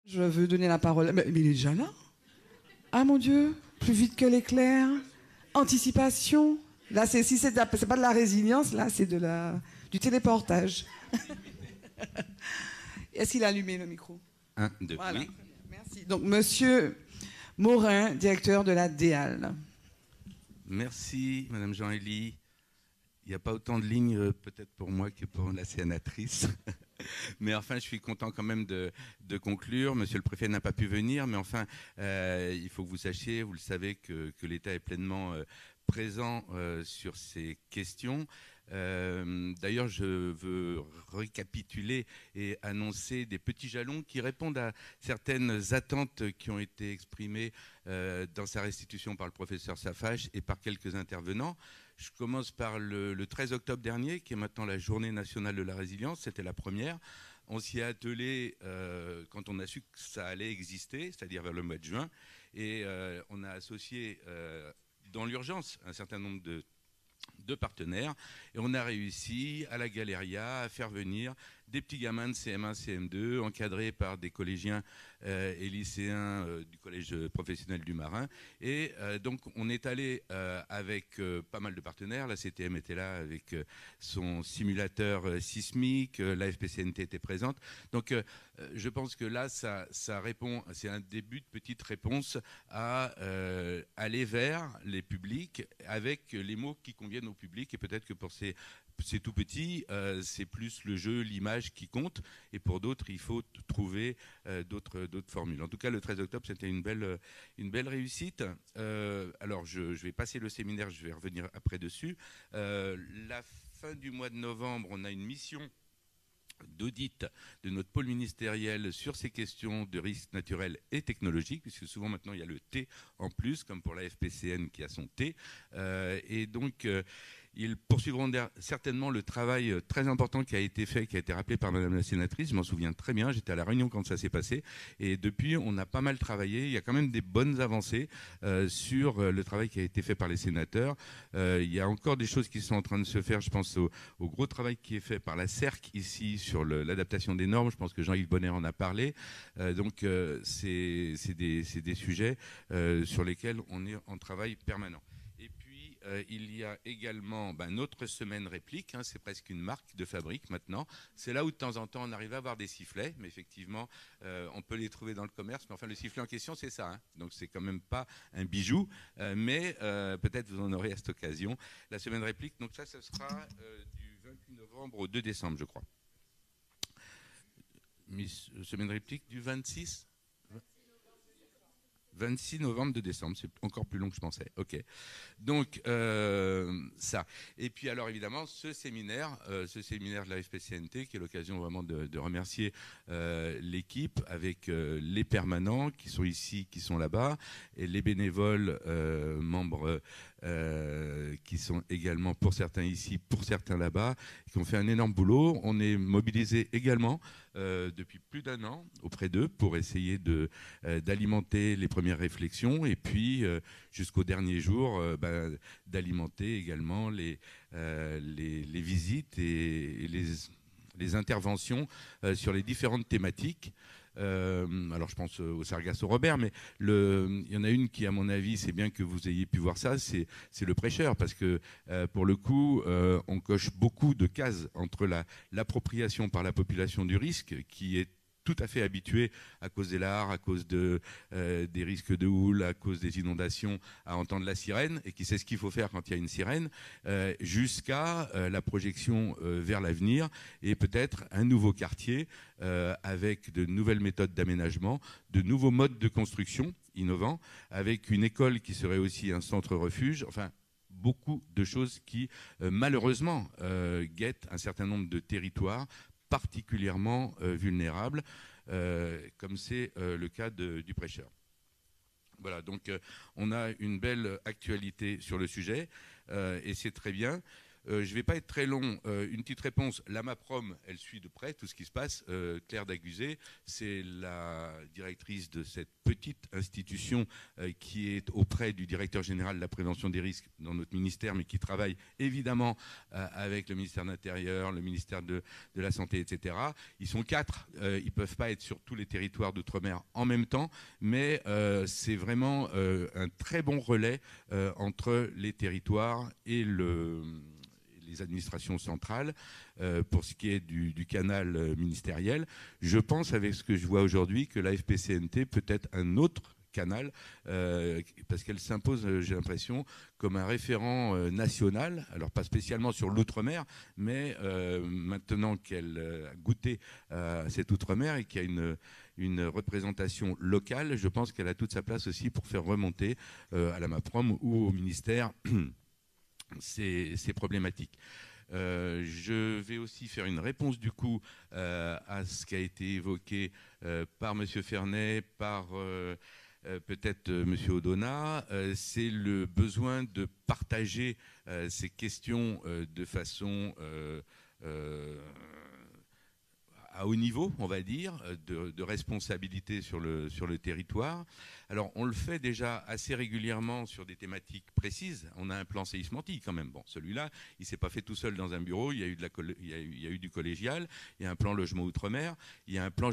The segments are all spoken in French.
Je veux donner la parole. Mais il est déjà là. Ah mon Dieu, plus vite que l'éclair. Anticipation. Là, si c'est pas de la résilience, là, c'est du téléportage. Est-ce qu'il a allumé le micro? Un, deux, Voilà. oui. Merci. Donc, Monsieur Morin, directeur de la DEAL. Merci, Madame Jean-Élie. Il n'y a pas autant de lignes peut-être pour moi que pour la sénatrice. Mais enfin, je suis content quand même de conclure. Monsieur le préfet n'a pas pu venir, mais enfin, il faut que vous sachiez, vous le savez, que l'État est pleinement présent sur ces questions. D'ailleurs, je veux récapituler et annoncer des petits jalons qui répondent à certaines attentes qui ont été exprimées dans sa restitution par le professeur Safache et par quelques intervenants. Je commence par le 13 octobre dernier, qui est maintenant la journée nationale de la résilience. C'était la première. On s'y est attelé quand on a su que ça allait exister, c'est-à-dire vers le mois de juin. Et on a associé dans l'urgence un certain nombre de partenaires, et on a réussi à la Galéria à faire venir des petits gamins de CM1, CM2, encadrés par des collégiens et lycéens du collège professionnel du Marin. Et donc on est allé avec pas mal de partenaires. La CTM était là avec son simulateur sismique, la FPCNT était présente. Donc je pense que là, ça répond, c'est un début de petite réponse à aller vers les publics avec les mots qui conviennent au public. Et peut-être que pour ces tout petits, c'est plus le jeu, l'image qui compte. Et pour d'autres, il faut trouver d'autres formules. En tout cas, le 13 octobre, c'était une belle réussite. Alors, je vais passer le séminaire, je vais revenir après dessus. La fin du mois de novembre, on a une mission d'audit de notre pôle ministériel sur ces questions de risques naturels et technologiques, puisque souvent maintenant il y a le T en plus, comme pour la FPCN qui a son T. Et donc ils poursuivront certainement le travail très important qui a été fait, qui a été rappelé par Madame la sénatrice. Je m'en souviens très bien, j'étais à la réunion quand ça s'est passé. Et depuis, on a pas mal travaillé. Il y a quand même des bonnes avancées sur le travail qui a été fait par les sénateurs. Il y a encore des choses qui sont en train de se faire. Je pense au gros travail qui est fait par la CERC ici sur l'adaptation des normes. Je pense que Jean-Yves Bonner en a parlé. Donc, c'est des sujets sur lesquels on est en travail permanent. Et puis, il y a également notre semaine réplique, hein, c'est presque une marque de fabrique maintenant. C'est là où de temps en temps on arrive à avoir des sifflets, mais effectivement on peut les trouver dans le commerce. Mais enfin, le sifflet en question, c'est ça, hein. Donc c'est quand même pas un bijou, mais peut-être vous en aurez à cette occasion. La semaine réplique, donc ça, ce sera du 28 novembre au 2 décembre, je crois. Semaine réplique du 26 novembre de décembre, c'est encore plus long que je pensais. Ok. Donc ça. Et puis alors évidemment ce séminaire de la FPCNT, qui est l'occasion vraiment de remercier l'équipe avec les permanents qui sont ici, qui sont là-bas, et les bénévoles membres qui sont également pour certains ici, pour certains là-bas, qui ont fait un énorme boulot. On est mobilisés également depuis plus d'un an auprès d'eux pour essayer d'alimenter les premières réflexions et puis jusqu'au dernier jour d'alimenter également les visites et les interventions sur les différentes thématiques. Alors je pense au Sargasso Robert, mais il y en a une qui, à mon avis, c'est bien que vous ayez pu voir ça, c'est le prêcheur, parce que pour le coup, on coche beaucoup de cases entre l'appropriation par la population du risque, qui est tout à fait habitué à cause des lares, à cause des risques de houle, à cause des inondations, à entendre la sirène, et qui sait ce qu'il faut faire quand il y a une sirène, jusqu'à la projection vers l'avenir, et peut-être un nouveau quartier avec de nouvelles méthodes d'aménagement, de nouveaux modes de construction innovants, avec une école qui serait aussi un centre refuge, enfin beaucoup de choses qui malheureusement guettent un certain nombre de territoires particulièrement vulnérables, comme c'est le cas du prêcheur. Voilà, donc on a une belle actualité sur le sujet, et c'est très bien. je ne vais pas être très long. Une petite réponse. La MAPROM, elle suit de près tout ce qui se passe. Claire Daguzet, c'est la directrice de cette petite institution qui est auprès du directeur général de la prévention des risques dans notre ministère, mais qui travaille évidemment avec le ministère de l'Intérieur, le ministère de la Santé, etc. Ils sont 4. Ils ne peuvent pas être sur tous les territoires d'outre-mer en même temps, mais c'est vraiment un très bon relais entre les territoires et les administrations centrales pour ce qui est du canal ministériel. Je pense, avec ce que je vois aujourd'hui, que la FPCNT peut être un autre canal, parce qu'elle s'impose, j'ai l'impression, comme un référent national, alors pas spécialement sur l'outre-mer, mais maintenant qu'elle a goûté à cet outre-mer et qu'il y a une représentation locale, je pense qu'elle a toute sa place aussi pour faire remonter à la MAPROM ou au ministère ces problématiques. Je vais aussi faire une réponse du coup à ce qui a été évoqué par M. Fernet, par peut-être M. Odona, c'est le besoin de partager ces questions de façon à haut niveau, on va dire, de responsabilité sur le territoire. Alors, on le fait déjà assez régulièrement sur des thématiques précises. On a un plan séismantique quand même. Bon, celui-là, il ne s'est pas fait tout seul dans un bureau. Il y a eu du collégial. Il y a un plan logement outre-mer. Il y a un plan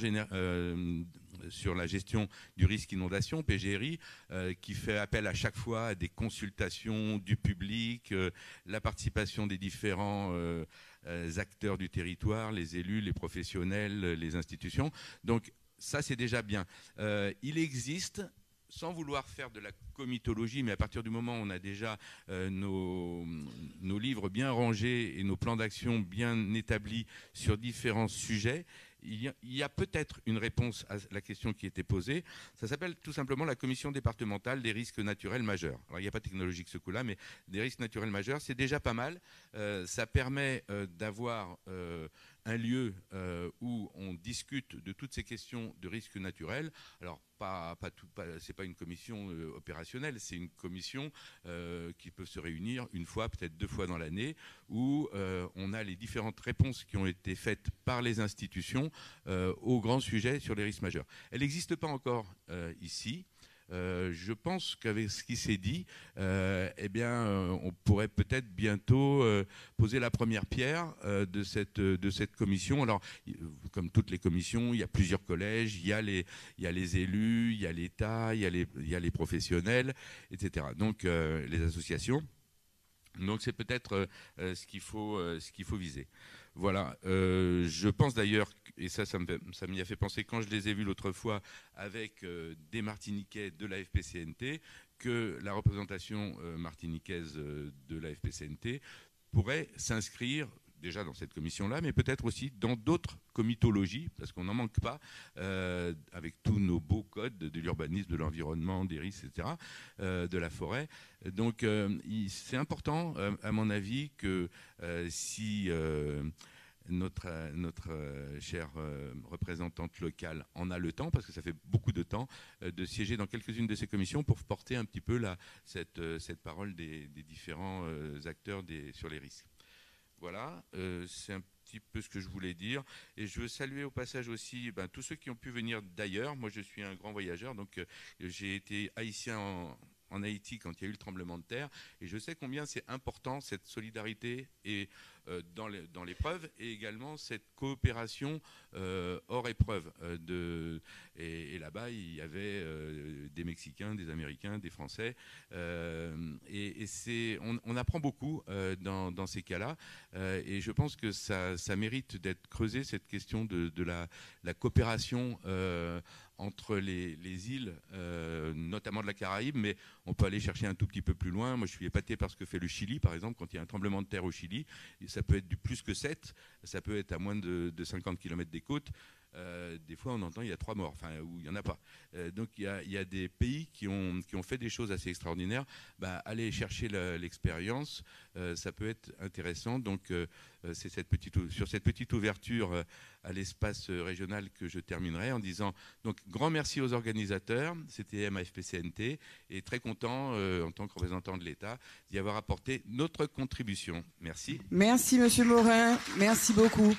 sur la gestion du risque inondation, PGRI, qui fait appel à chaque fois à des consultations du public, la participation des différents acteurs du territoire, les élus, les professionnels, les institutions. Donc ça, c'est déjà bien. Il existe, sans vouloir faire de la comitologie, mais à partir du moment où on a déjà nos livres bien rangés et nos plans d'action bien établis sur différents sujets, il y a peut-être une réponse à la question qui était posée. Ça s'appelle tout simplement la commission départementale des risques naturels majeurs. Alors, il n'y a pas de technologie que ce coup-là, mais des risques naturels majeurs, c'est déjà pas mal. Ça permet d'avoir un lieu où on discute de toutes ces questions de risques naturels. Alors, c'est pas une commission opérationnelle, c'est une commission qui peut se réunir une fois, peut-être 2 fois dans l'année, où on a les différentes réponses qui ont été faites par les institutions aux grands sujets sur les risques majeurs. Elle n'existe pas encore ici. Je pense qu'avec ce qui s'est dit, on pourrait peut-être bientôt poser la première pierre de cette commission. Alors, comme toutes les commissions, il y a plusieurs collèges, il y a les élus, il y a l'État, il y a les professionnels, etc. Donc, les associations. Donc, c'est peut-être ce qu'il faut viser. Voilà, je pense d'ailleurs, et ça m'y a fait penser quand je les ai vus l'autre fois avec des Martiniquais de la FPCNT, que la représentation martiniquaise de la FPCNT pourrait s'inscrire déjà dans cette commission-là, mais peut-être aussi dans d'autres comitologies, parce qu'on n'en manque pas, avec tous nos beaux codes de l'urbanisme, de l'environnement, des risques, etc., de la forêt. Donc, c'est important, à mon avis, que si notre chère représentante locale en a le temps, parce que ça fait beaucoup de temps, de siéger dans quelques-unes de ces commissions pour porter un petit peu cette parole des différents acteurs sur les risques. Voilà, c'est un petit peu ce que je voulais dire. Et je veux saluer au passage aussi tous ceux qui ont pu venir d'ailleurs. Moi, je suis un grand voyageur, donc j'ai été haïtien en Haïti quand il y a eu le tremblement de terre. Et je sais combien c'est important, cette solidarité et dans l'épreuve, et également cette coopération hors épreuve. Et là-bas, il y avait des Mexicains, des Américains, des Français. On apprend beaucoup dans ces cas-là. Et je pense que ça mérite d'être creusé, cette question de la coopération entre les îles, notamment de la Caraïbe, mais on peut aller chercher un tout petit peu plus loin. Moi, je suis épaté par ce que fait le Chili, par exemple, quand il y a un tremblement de terre au Chili. Ça peut être du plus que 7, ça peut être à moins de 50 km des côtes. des fois on entend il y a 3 morts, enfin, ou il n'y en a pas. Donc il y a des pays qui ont fait des choses assez extraordinaires. Aller chercher l'expérience, ça peut être intéressant. Donc c'est sur cette petite ouverture à l'espace régional que je terminerai en disant donc grand merci aux organisateurs, CTM, AFP-CNT, et très content en tant que représentant de l'État d'y avoir apporté notre contribution. Merci. Merci Monsieur Morin, merci beaucoup.